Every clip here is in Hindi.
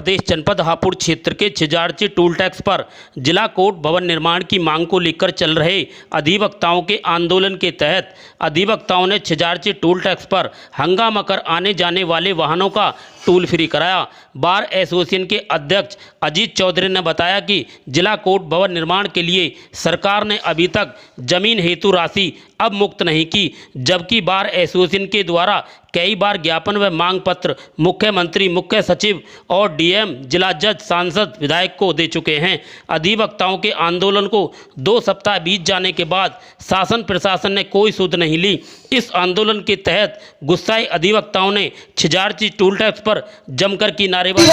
प्रदेश जनपद हापुड़ क्षेत्र के छिजारची टोल टैक्स पर जिला कोर्ट भवन निर्माण की मांग को लेकर चल रहे अधिवक्ताओं के आंदोलन के तहत अधिवक्ताओं ने छिजारची टोल टैक्स पर हंगामा कर आने जाने वाले वाहनों का टोल फ्री कराया। बार एसोसिएशन के अध्यक्ष अजीत चौधरी ने बताया कि जिला कोर्ट भवन निर्माण के लिए सरकार ने अभी तक जमीन हेतु राशि अब मुक्त नहीं की, जबकि बार एसोसिएशन के द्वारा कई बार ज्ञापन व मांग पत्र मुख्यमंत्री, मुख्य सचिव और डीएम, जिला जज, सांसद, विधायक को दे चुके हैं। अधिवक्ताओं के आंदोलन को 2 सप्ताह बीत जाने के बाद शासन प्रशासन ने कोई सुध नहीं ली। इस आंदोलन के तहत गुस्साए अधिवक्ताओं ने छिजारची टोल टैक्स पर जमकर की नारेबाजी।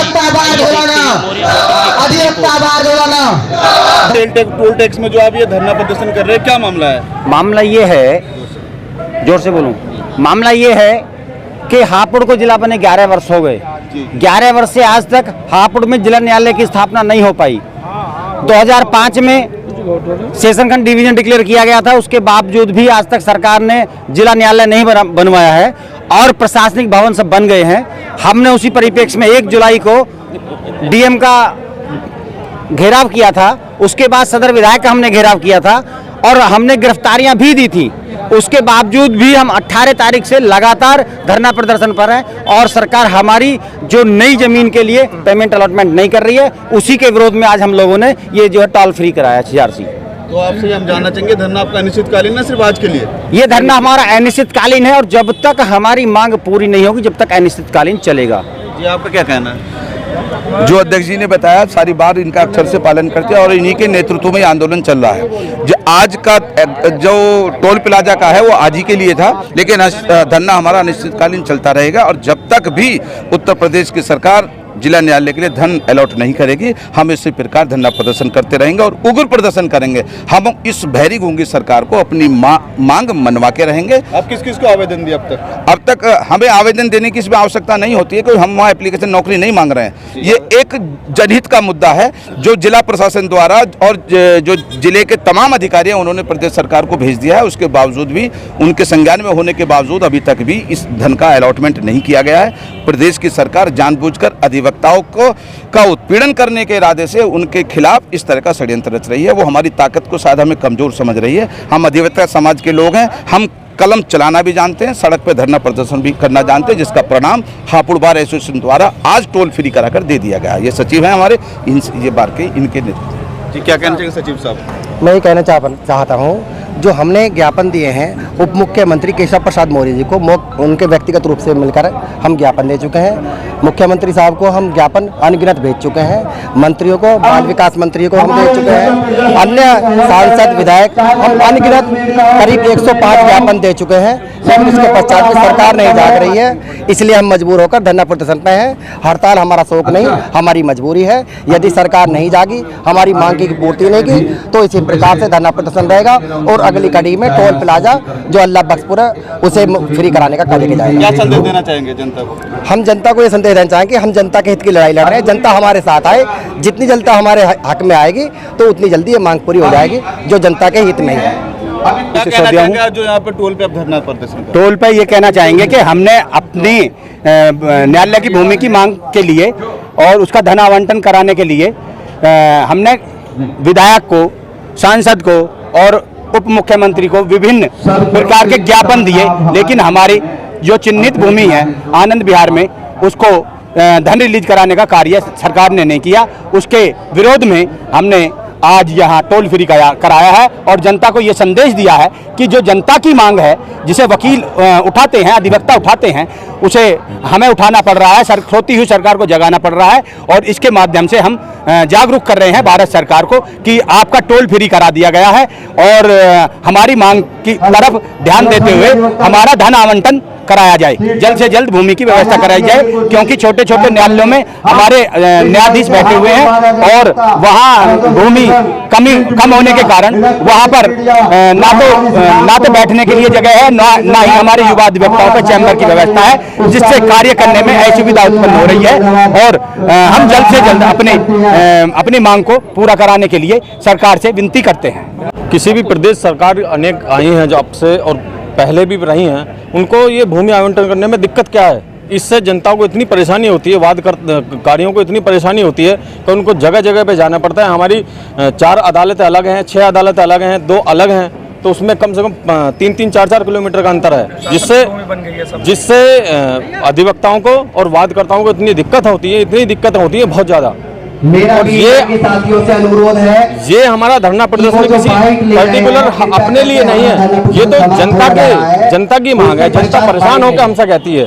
टोल टैक्स में जो आप ये धरना प्रदर्शन कर रहे हैं, क्या मामला है? मामला ये है, जोर से बोलूं, मामला ये है कि हापुड़ को जिला बने 11 वर्ष हो गए। 11 वर्ष से आज तक हापुड़ में जिला न्यायालय की स्थापना नहीं हो पाई। 2005 में सेशन खंड डिवीजन डिक्लेयर किया गया था, उसके बावजूद भी आज तक सरकार ने जिला न्यायालय नहीं बनवाया है और प्रशासनिक भवन सब बन गए हैं। हमने उसी परिप्रेक्ष्य में 1 जुलाई को डीएम का घेराव किया था, उसके बाद सदर विधायक का हमने घेराव किया था और हमने गिरफ्तारियां भी दी थी। उसके बावजूद भी हम 18 तारीख से लगातार धरना प्रदर्शन पर हैं और सरकार हमारी जो नई जमीन के लिए पेमेंट अलॉटमेंट नहीं कर रही है, उसी के विरोध में आज हम लोगों ने ये जो है टोल फ्री कराया छिजारची। तो आपसे हम जानना चाहेंगे, धरना आपका अनिश्चितकालीन है, सिर्फ आज के लिए? ये धरना हमारा अनिश्चितकालीन है और जब तक हमारी मांग पूरी नहीं होगी जब तक अनिश्चितकालीन चलेगा। जी, आपका क्या कहना है? जो अध्यक्ष जी ने बताया, सारी बात इनका अक्षर से पालन करते हैं और इन्हीं के नेतृत्व में आंदोलन चल रहा है। जो आज का जो टोल प्लाजा का है वो आज ही के लिए था, लेकिन धरना हमारा अनिश्चितकालीन चलता रहेगा और जब तक भी उत्तर प्रदेश की सरकार जिला न्यायालय के लिए धन अलॉट नहीं करेगी, हम इसी प्रकार धरना प्रदर्शन करते रहेंगे और उग्र प्रदर्शन करेंगे। हम इस भैरी गूंगी सरकार को अपनी मांग मनवा के रहेंगे। आप किस किस को आवेदन दिया अब तक? अब तक हमें आवेदन देने की इसमें आवश्यकता नहीं होती है, कोई हम वहाँ एप्लीकेशन नौकरी नहीं मांग रहे हैं। ये एक जनहित का मुद्दा है जो जिला प्रशासन द्वारा और जो जिले के तमाम अधिकारी हैं उन्होंने प्रदेश सरकार को भेज दिया है। उसके बावजूद भी, उनके संज्ञान में होने के बावजूद अभी तक भी इस धन का अलॉटमेंट नहीं किया गया है। प्रदेश की सरकार जानबूझकर अधिवक्ताओं का उत्पीड़न करने के इरादे से उनके खिलाफ इस तरह का षड्यंत्र रच रही है। वो हमारी ताकत को शायद हमें कमजोर समझ रही है। हम अधिवक्ता समाज के लोग हैं, हम कलम चलाना भी जानते हैं, सड़क पर धरना प्रदर्शन भी करना जानते हैं, जिसका परिणाम हापुड़ बार एसोसिएशन द्वारा आज टोल फ्री कराकर दे दिया गया है। ये सचिव हैं हमारे, ये बार के इनके नेतृत्व। जी, क्या कहना चाहिए सचिव साहब? मैं ये कहना चाहता हूँ, जो हमने ज्ञापन दिए हैं उप मुख्यमंत्री केशव प्रसाद मौर्य जी को, उनके व्यक्तिगत रूप से मिलकर हम ज्ञापन दे चुके हैं। मुख्यमंत्री साहब को हम ज्ञापन अनगिनत भेज चुके हैं। मंत्रियों को, बाल विकास मंत्री को हम भेज चुके हैं। अन्य सांसद, विधायक हम अनगिनत करीब 105 ज्ञापन दे चुके हैं, लेकिन उसके पश्चात भी सरकार नहीं जाग रही है। इसलिए हम मजबूर होकर धरना प्रदर्शन पे हैं। हड़ताल हमारा शौक नहीं, हमारी मजबूरी है। यदि सरकार नहीं जागी, हमारी मांग की पूर्ति नहीं की, तो इसी प्रकार से धरना प्रदर्शन रहेगा और अगली कड़ी में टोल प्लाजा जो अल्लाह बख्शपुर है उसे फ्री कराने का कार्य किया जाएगा। क्या संदेश देना चाहेंगे जनता को? हम जनता को ये संदेश देना चाहेंगे कि हम जनता के हित की लड़ाई लड़ रहे हैं। जनता हमारे साथ आए, जितनी जनता हमारे हक में आएगी तो उतनी जल्दी ये मांग पूरी हो जाएगी जो जनता के हित में है। क्या कहना चाहेंगे जो यहाँ पे टोल पे अब धरना प्रदर्शन? टोल पे ये कहना चाहेंगे कि हमने अपनी न्यायालय की भूमि की मांग के लिए और उसका धन आवंटन कराने के लिए हमने विधायक को, सांसद को और उप मुख्यमंत्री को विभिन्न प्रकार के ज्ञापन दिए, लेकिन हमारी जो चिन्हित भूमि है आनंद विहार में, उसको धन रिलीज कराने का कार्य सरकार ने नहीं किया। उसके विरोध में हमने आज यहाँ टोल फ्री कराया है और जनता को ये संदेश दिया है कि जो जनता की मांग है, जिसे वकील उठाते हैं, अधिवक्ता उठाते हैं, उसे हमें उठाना पड़ रहा है। सोती हुई सरकार को जगाना पड़ रहा है और इसके माध्यम से हम जागरूक कर रहे हैं भारत सरकार को कि आपका टोल फ्री करा दिया गया है और हमारी मांग की तरफ ध्यान देते हुए हमारा धन आवंटन कराया जाए, जल्द से जल्द भूमि की व्यवस्था कराई जाए, क्योंकि छोटे छोटे न्यायालयों में हमारे न्यायाधीश बैठे हुए हैं और वहाँ भूमि कम होने के कारण वहाँ पर ना तो बैठने के लिए जगह है, ना ही हमारे युवा अधिवक्ताओं पर चैम्बर की व्यवस्था है, जिससे कार्य करने में असुविधा उत्पन्न हो रही है। और हम जल्द से जल्द अपनी मांग को पूरा कराने के लिए सरकार से विनती करते हैं। किसी भी प्रदेश सरकार अनेक आई हैं जो अब से और पहले भी रही हैं, उनको ये भूमि आवंटन करने में दिक्कत क्या है? इससे जनता को इतनी परेशानी होती है, वादकारियों को इतनी परेशानी होती है कि उनको जगह जगह पे जाना पड़ता है। हमारी 4 अदालतें अलग हैं, 6 अदालतें अलग हैं, 2 अलग हैं, तो उसमें कम से कम 3-3, 4-4 किलोमीटर का अंतर है, जिससे अधिवक्ताओं को और वादकर्ताओं को इतनी दिक्कत होती है बहुत ज़्यादा। मेरा और भी ये साथियों से अनुरोध है, ये हमारा धरना प्रदर्शन किसी पर्टिकुलर अपने लिए नहीं है, ये तो जनता की मांग है। जनता परेशान होकर हमसे कहती है